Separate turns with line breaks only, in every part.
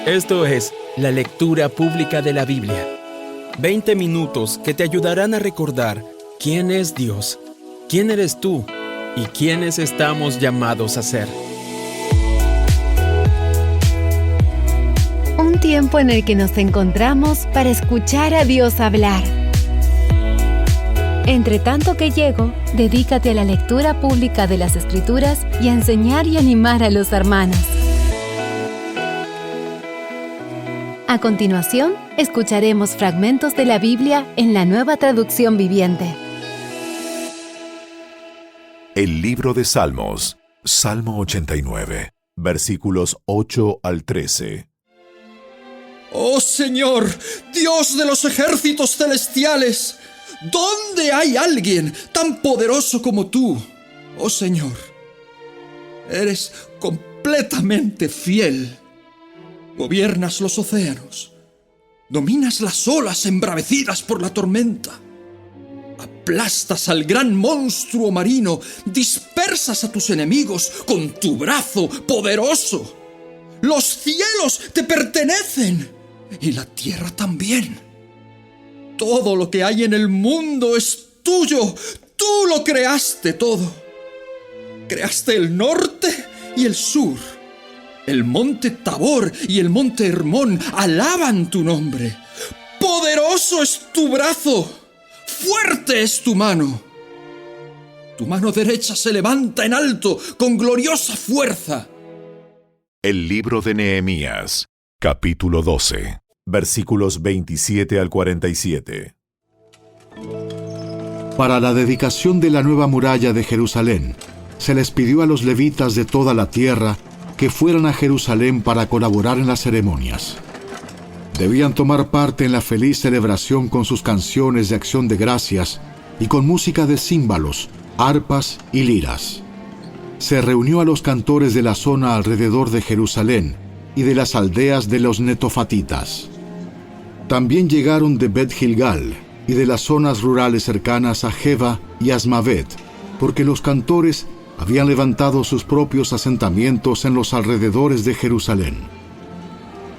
Esto es la lectura pública de la Biblia. 20 minutos que te ayudarán a recordar quién es Dios, quién eres tú y quiénes estamos llamados a ser.
Un tiempo en el que nos encontramos para escuchar a Dios hablar. Entre tanto que llego, dedícate a la lectura pública de las Escrituras y a enseñar y animar a los hermanos. A continuación, escucharemos fragmentos de la Biblia en la Nueva Traducción Viviente.
El libro de Salmos, Salmo 89, versículos 8 al 13.
¡Oh Señor, Dios de los ejércitos celestiales! ¿Dónde hay alguien tan poderoso como tú, oh Señor? Eres completamente fiel. Gobiernas los océanos, dominas las olas embravecidas por la tormenta, aplastas al gran monstruo marino, dispersas a tus enemigos con tu brazo poderoso. Los cielos te pertenecen y la tierra también. Todo lo que hay en el mundo es tuyo, tú lo creaste todo. Creaste el norte y el sur. El monte Tabor y el monte Hermón alaban tu nombre. Poderoso es tu brazo, fuerte es tu mano. Tu mano derecha se levanta en alto con gloriosa fuerza.
El libro de Nehemías, capítulo 12, versículos 27 al 47.
Para la dedicación de la nueva muralla de Jerusalén, se les pidió a los levitas de toda la tierra que fueran a Jerusalén para colaborar en las ceremonias. Debían tomar parte en la feliz celebración con sus canciones de acción de gracias y con música de címbalos, arpas y liras. Se reunió a los cantores de la zona alrededor de Jerusalén y de las aldeas de los netofatitas. También llegaron de Bet-Gilgal y de las zonas rurales cercanas a Jeba y Asmavet, porque los cantores habían levantado sus propios asentamientos en los alrededores de Jerusalén.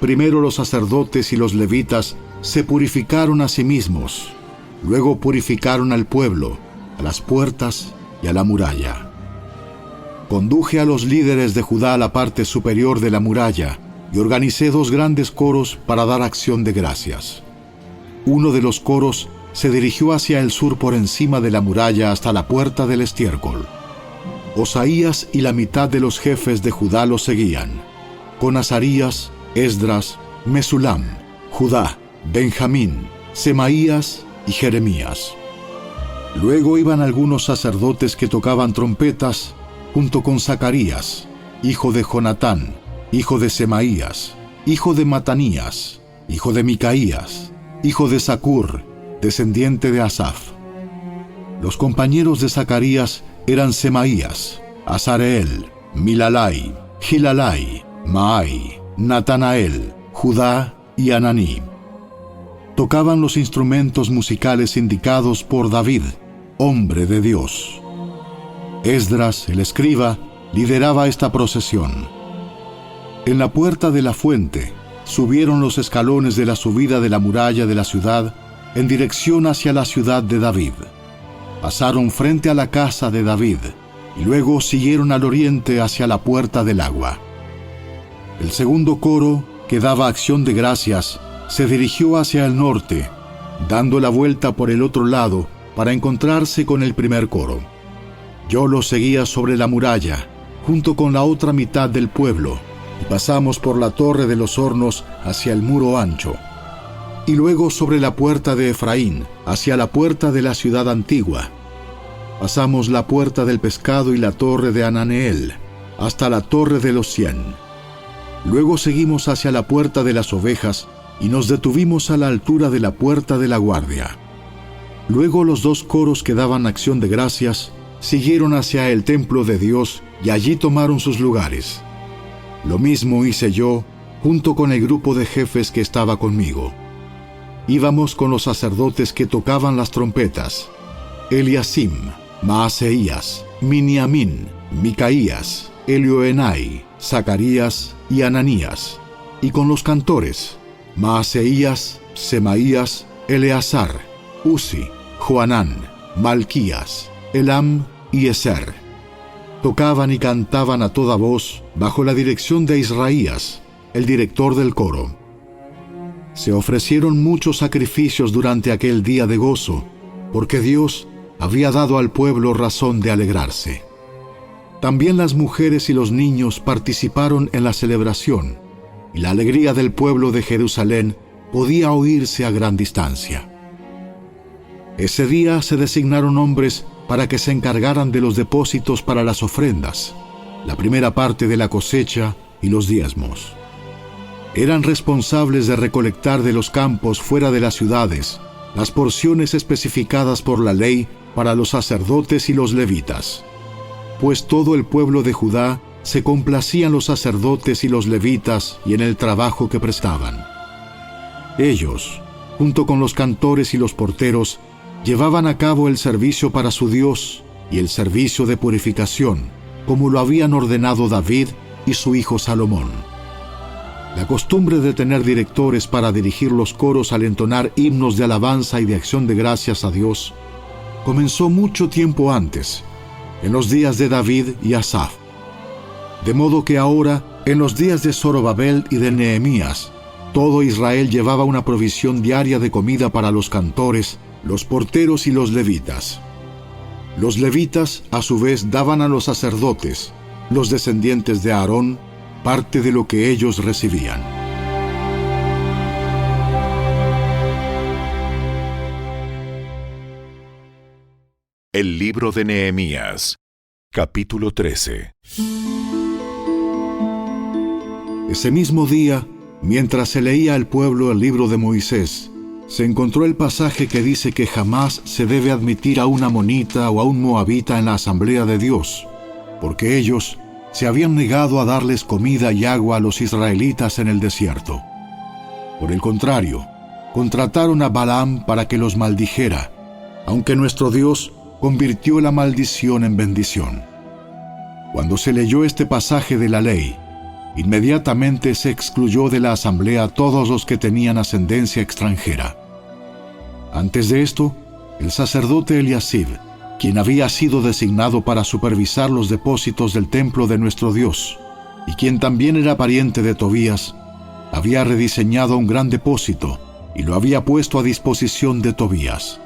Primero los sacerdotes y los levitas se purificaron a sí mismos, luego purificaron al pueblo, a las puertas y a la muralla. Conduje a los líderes de Judá a la parte superior de la muralla y organicé 2 grandes coros para dar acción de gracias. Uno de los coros se dirigió hacia el sur por encima de la muralla hasta la puerta del estiércol. Osaías y la mitad de los jefes de Judá los seguían, con Azarías, Esdras, Mesulam, Judá, Benjamín, Semaías y Jeremías. Luego iban algunos sacerdotes que tocaban trompetas, junto con Zacarías, hijo de Jonatán, hijo de Semaías, hijo de Matanías, hijo de Micaías, hijo de Zacur, descendiente de Asaf. Los compañeros de Zacarías eran Semaías, Azareel, Milalai, Gilalai, Maai, Natanael, Judá y Ananí. Tocaban los instrumentos musicales indicados por David, hombre de Dios. Esdras, el escriba, lideraba esta procesión. En la puerta de la fuente subieron los escalones de la subida de la muralla de la ciudad en dirección hacia la ciudad de David. Pasaron frente a la casa de David y luego siguieron al oriente hacia la puerta del agua. El segundo coro, que daba acción de gracias, se dirigió hacia el norte, dando la vuelta por el otro lado para encontrarse con el primer coro. Yo lo seguía sobre la muralla, junto con la otra mitad del pueblo, y pasamos por la torre de los hornos hacia el muro ancho, y luego sobre la puerta de Efraín, hacia la puerta de la ciudad antigua. Pasamos la puerta del pescado y la torre de Ananeel, hasta la torre de los 100. Luego seguimos hacia la puerta de las ovejas, y nos detuvimos a la altura de la puerta de la guardia. Luego los 2 coros que daban acción de gracias siguieron hacia el templo de Dios, y allí tomaron sus lugares. Lo mismo hice yo, junto con el grupo de jefes que estaba conmigo. Íbamos con los sacerdotes que tocaban las trompetas: Eliasim, Maaseías, Miniamín, Micaías, Elioenai, Zacarías y Ananías, y con los cantores, Maaseías, Semaías, Eleazar, Uzi, Joanán, Malquías, Elam y Ezer. Tocaban y cantaban a toda voz bajo la dirección de Israías, el director del coro. Se ofrecieron muchos sacrificios durante aquel día de gozo, porque Dios había dado al pueblo razón de alegrarse. También las mujeres y los niños participaron en la celebración, y la alegría del pueblo de Jerusalén podía oírse a gran distancia. Ese día se designaron hombres para que se encargaran de los depósitos para las ofrendas, la primera parte de la cosecha y los diezmos. Eran responsables de recolectar de los campos fuera de las ciudades las porciones especificadas por la ley para los sacerdotes y los levitas, pues todo el pueblo de Judá se complacía en los sacerdotes y los levitas y en el trabajo que prestaban. Ellos, junto con los cantores y los porteros, llevaban a cabo el servicio para su Dios y el servicio de purificación, como lo habían ordenado David y su hijo Salomón. La costumbre de tener directores para dirigir los coros al entonar himnos de alabanza y de acción de gracias a Dios comenzó mucho tiempo antes, en los días de David y Asaf. De modo que ahora, en los días de Zorobabel y de Nehemías, todo Israel llevaba una provisión diaria de comida para los cantores, los porteros y los levitas. Los levitas, a su vez, daban a los sacerdotes, los descendientes de Aarón, parte de lo que ellos recibían.
El libro de Nehemías, capítulo 13.
Ese mismo día, mientras se leía al pueblo el libro de Moisés, se encontró el pasaje que dice que jamás se debe admitir a un amonita o a un moabita en la asamblea de Dios, porque ellos se habían negado a darles comida y agua a los israelitas en el desierto. Por el contrario, contrataron a Balaam para que los maldijera, aunque nuestro Dios convirtió la maldición en bendición. Cuando se leyó este pasaje de la ley, inmediatamente se excluyó de la asamblea a todos los que tenían ascendencia extranjera. Antes de esto, el sacerdote Eliasib, quien había sido designado para supervisar los depósitos del templo de nuestro Dios, y quien también era pariente de Tobías, había rediseñado un gran depósito y lo había puesto a disposición de Tobías.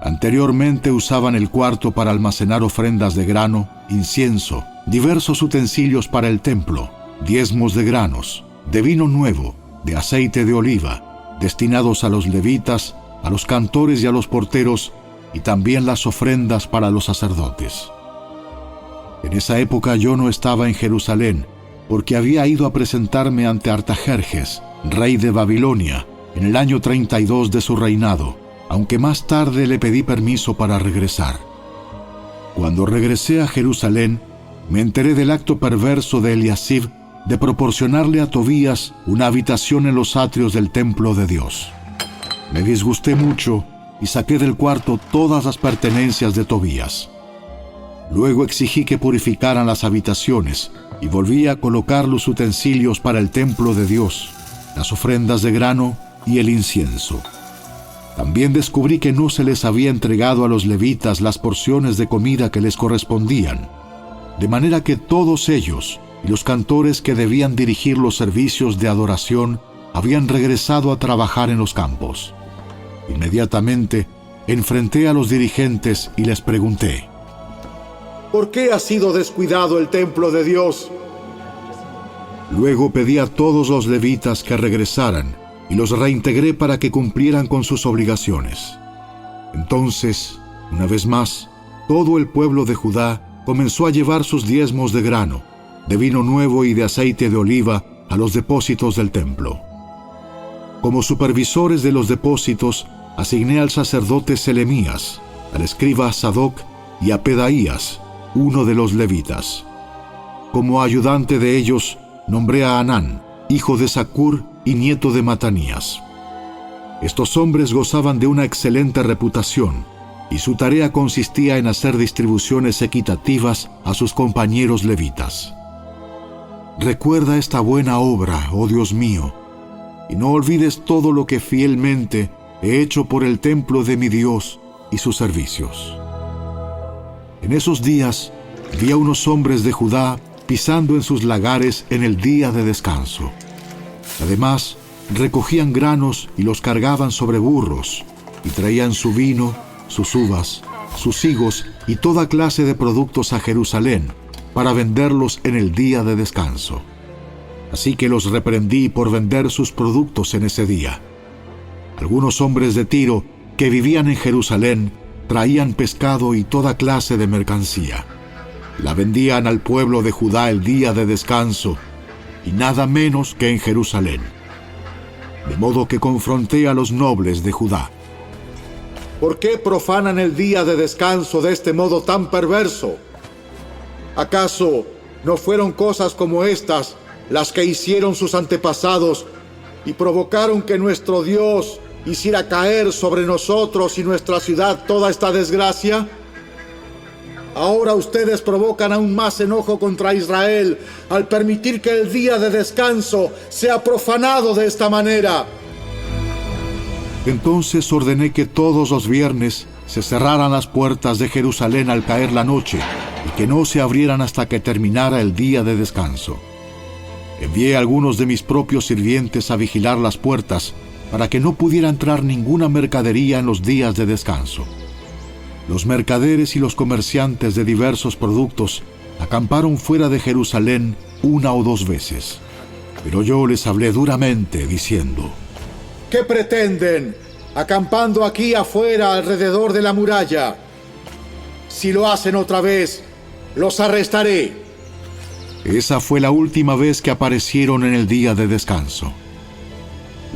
Anteriormente usaban el cuarto para almacenar ofrendas de grano, incienso, diversos utensilios para el templo, diezmos de granos, de vino nuevo, de aceite de oliva, destinados a los levitas, a los cantores y a los porteros, y también las ofrendas para los sacerdotes. En esa época yo no estaba en Jerusalén, porque había ido a presentarme ante Artajerjes, rey de Babilonia, en el año 32 de su reinado, aunque más tarde le pedí permiso para regresar. Cuando regresé a Jerusalén, me enteré del acto perverso de Eliasib de proporcionarle a Tobías una habitación en los atrios del templo de Dios. Me disgusté mucho y saqué del cuarto todas las pertenencias de Tobías. Luego exigí que purificaran las habitaciones y volví a colocar los utensilios para el templo de Dios, las ofrendas de grano y el incienso. También descubrí que no se les había entregado a los levitas las porciones de comida que les correspondían, de manera que todos ellos y los cantores que debían dirigir los servicios de adoración habían regresado a trabajar en los campos. Inmediatamente enfrenté a los dirigentes y les pregunté:
¿por qué ha sido descuidado el templo de Dios?
Luego pedí a todos los levitas que regresaran y los reintegré para que cumplieran con sus obligaciones. Entonces, una vez más, todo el pueblo de Judá comenzó a llevar sus diezmos de grano, de vino nuevo y de aceite de oliva a los depósitos del templo. Como supervisores de los depósitos, asigné al sacerdote Selemías, al escriba Sadoc y a Pedaías, uno de los levitas. Como ayudante de ellos, nombré a Anán, hijo de Zacur y nieto de Matanías. Estos hombres gozaban de una excelente reputación, y su tarea consistía en hacer distribuciones equitativas a sus compañeros levitas. Recuerda esta buena obra, oh Dios mío, y no olvides todo lo que fielmente he hecho por el templo de mi Dios y sus servicios. En esos días vi a unos hombres de Judá pisando en sus lagares en el día de descanso. Además, recogían granos y los cargaban sobre burros, y traían su vino, sus uvas, sus higos y toda clase de productos a Jerusalén, para venderlos en el día de descanso. Así que los reprendí por vender sus productos en ese día. Algunos hombres de Tiro que vivían en Jerusalén traían pescado y toda clase de mercancía. La vendían al pueblo de Judá el día de descanso, y nada menos que en Jerusalén. De modo que confronté a los nobles de Judá.
¿Por qué profanan el día de descanso de este modo tan perverso? ¿Acaso no fueron cosas como estas las que hicieron sus antepasados y provocaron que nuestro Dios hiciera caer sobre nosotros y nuestra ciudad toda esta desgracia? Ahora ustedes provocan aún más enojo contra Israel al permitir que el día de descanso sea profanado de esta manera.
Entonces ordené que todos los viernes se cerraran las puertas de Jerusalén al caer la noche y que no se abrieran hasta que terminara el día de descanso. Envié a algunos de mis propios sirvientes a vigilar las puertas para que no pudiera entrar ninguna mercadería en los días de descanso. Los mercaderes y los comerciantes de diversos productos acamparon fuera de Jerusalén 1 o 2 veces. Pero yo les hablé duramente, diciendo:
¿Qué pretenden, acampando aquí afuera alrededor de la muralla? Si lo hacen otra vez, los arrestaré.
Esa fue la última vez que aparecieron en el día de descanso.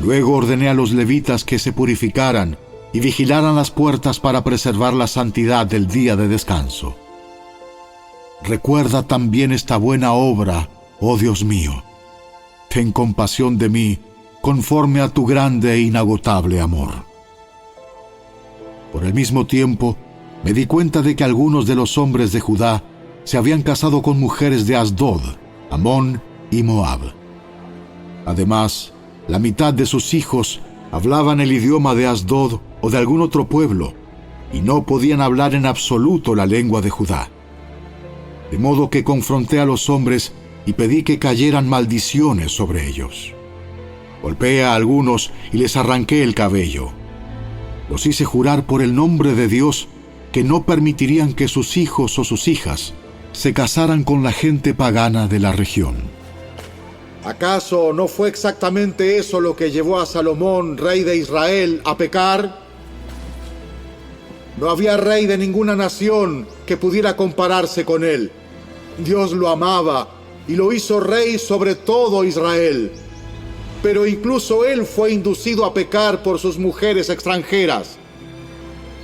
Luego ordené a los levitas que se purificaran y vigilaran las puertas para preservar la santidad del día de descanso. Recuerda también esta buena obra, oh Dios mío. Ten compasión de mí, conforme a tu grande e inagotable amor. Por el mismo tiempo, me di cuenta de que algunos de los hombres de Judá se habían casado con mujeres de Asdod, Amón y Moab. Además, la mitad de sus hijos hablaban el idioma de Asdod o de algún otro pueblo, y no podían hablar en absoluto la lengua de Judá. De modo que confronté a los hombres y pedí que cayeran maldiciones sobre ellos. Golpeé a algunos y les arranqué el cabello. Los hice jurar por el nombre de Dios que no permitirían que sus hijos o sus hijas se casaran con la gente pagana de la región.
¿Acaso no fue exactamente eso lo que llevó a Salomón, rey de Israel, a pecar? No había rey de ninguna nación que pudiera compararse con él. Dios lo amaba y lo hizo rey sobre todo Israel. Pero incluso él fue inducido a pecar por sus mujeres extranjeras.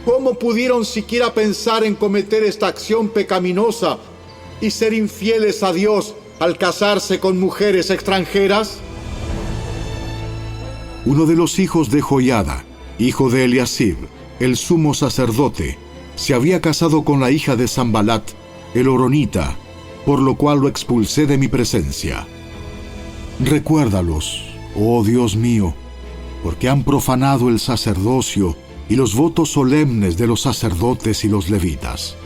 ¿Cómo pudieron siquiera pensar en cometer esta acción pecaminosa y ser infieles a Dios al casarse con mujeres extranjeras?
Uno de los hijos de Joiada, hijo de Eliasib, el sumo sacerdote, se había casado con la hija de Sanbalat, el horonita, por lo cual lo expulsé de mi presencia. Recuérdalos, oh Dios mío, porque han profanado el sacerdocio y los votos solemnes de los sacerdotes y los levitas.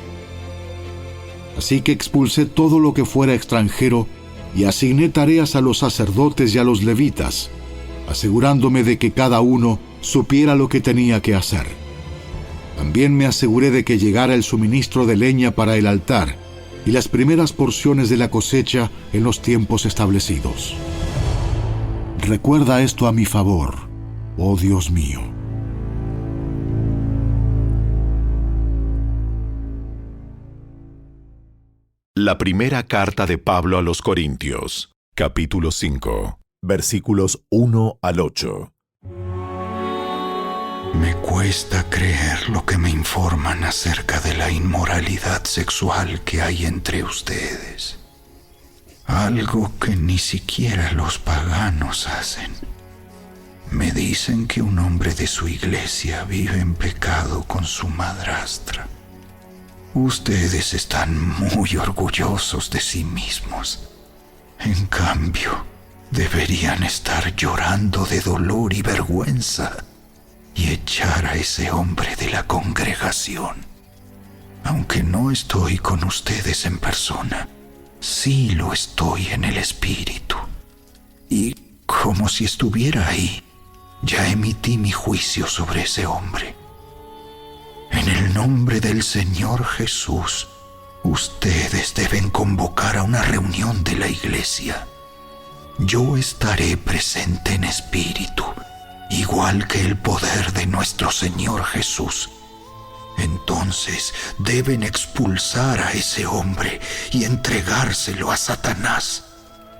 Así que expulsé todo lo que fuera extranjero y asigné tareas a los sacerdotes y a los levitas, asegurándome de que cada uno supiera lo que tenía que hacer. También me aseguré de que llegara el suministro de leña para el altar y las primeras porciones de la cosecha en los tiempos establecidos. Recuerda esto a mi favor, oh Dios mío.
La primera carta de Pablo a los Corintios, capítulo 5, versículos 1 al 8.
Me cuesta creer lo que me informan acerca de la inmoralidad sexual que hay entre ustedes. Algo que ni siquiera los paganos hacen. Me dicen que un hombre de su iglesia vive en pecado con su madrastra. Ustedes están muy orgullosos de sí mismos. En cambio, deberían estar llorando de dolor y vergüenza y echar a ese hombre de la congregación. Aunque no estoy con ustedes en persona, sí lo estoy en el espíritu. Y como si estuviera ahí, ya emití mi juicio sobre ese hombre. En el nombre del Señor Jesús, ustedes deben convocar a una reunión de la iglesia. Yo estaré presente en espíritu, igual que el poder de nuestro Señor Jesús. Entonces deben expulsar a ese hombre y entregárselo a Satanás,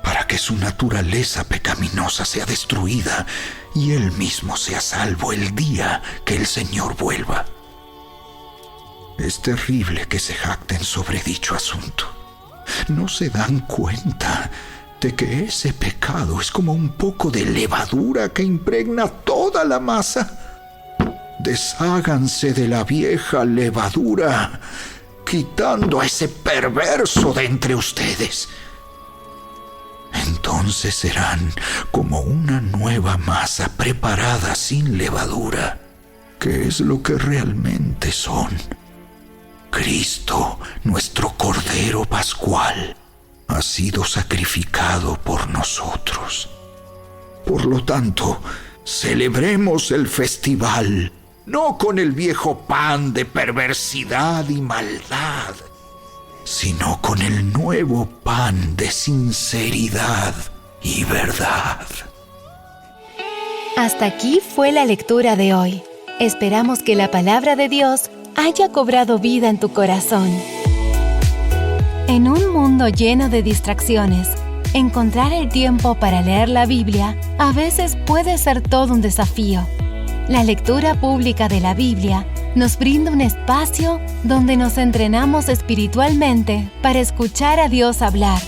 para que su naturaleza pecaminosa sea destruida y él mismo sea salvo el día que el Señor vuelva. Es terrible que se jacten sobre dicho asunto. No se dan cuenta de que ese pecado es como un poco de levadura que impregna toda la masa. Desháganse de la vieja levadura, quitando a ese perverso de entre ustedes. Entonces serán como una nueva masa preparada sin levadura, que es lo que realmente son. Cristo, nuestro Cordero Pascual, ha sido sacrificado por nosotros. Por lo tanto, celebremos el festival, no con el viejo pan de perversidad y maldad, sino con el nuevo pan de sinceridad y verdad.
Hasta aquí fue la lectura de hoy. Esperamos que la palabra de Dios haya cobrado vida en tu corazón. En un mundo lleno de distracciones, encontrar el tiempo para leer la Biblia a veces puede ser todo un desafío. La lectura pública de la Biblia nos brinda un espacio donde nos entrenamos espiritualmente para escuchar a Dios hablar.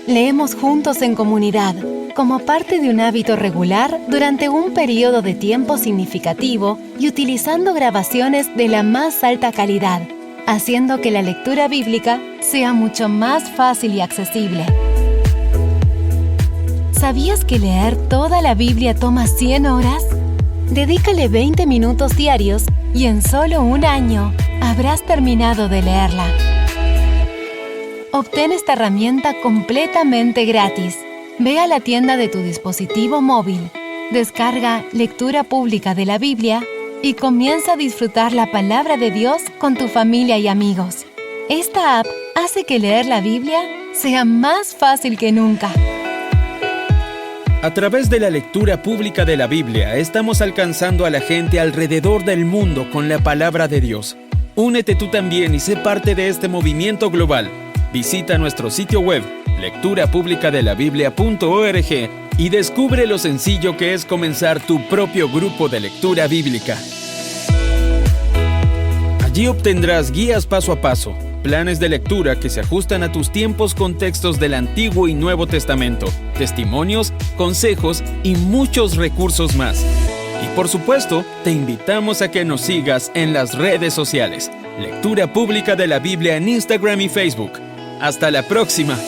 Leemos juntos en comunidad, como parte de un hábito regular durante un periodo de tiempo significativo y utilizando grabaciones de la más alta calidad, haciendo que la lectura bíblica sea mucho más fácil y accesible. ¿Sabías que leer toda la Biblia toma 100 horas? Dedícale 20 minutos diarios y en solo un año habrás terminado de leerla. Obtén esta herramienta completamente gratis. Ve a la tienda de tu dispositivo móvil, descarga Lectura Pública de la Biblia y comienza a disfrutar la palabra de Dios con tu familia y amigos. Esta app hace que leer la Biblia sea más fácil que nunca.
A través de la lectura pública de la Biblia, estamos alcanzando a la gente alrededor del mundo con la palabra de Dios. Únete tú también y sé parte de este movimiento global. Visita nuestro sitio web, lecturapublicadelabiblia.org, y descubre lo sencillo que es comenzar tu propio grupo de lectura bíblica. Allí obtendrás guías paso a paso, planes de lectura que se ajustan a tus tiempos con textos del Antiguo y Nuevo Testamento, testimonios, consejos y muchos recursos más. Y por supuesto, te invitamos a que nos sigas en las redes sociales. Lectura Pública de la Biblia en Instagram y Facebook. ¡Hasta la próxima!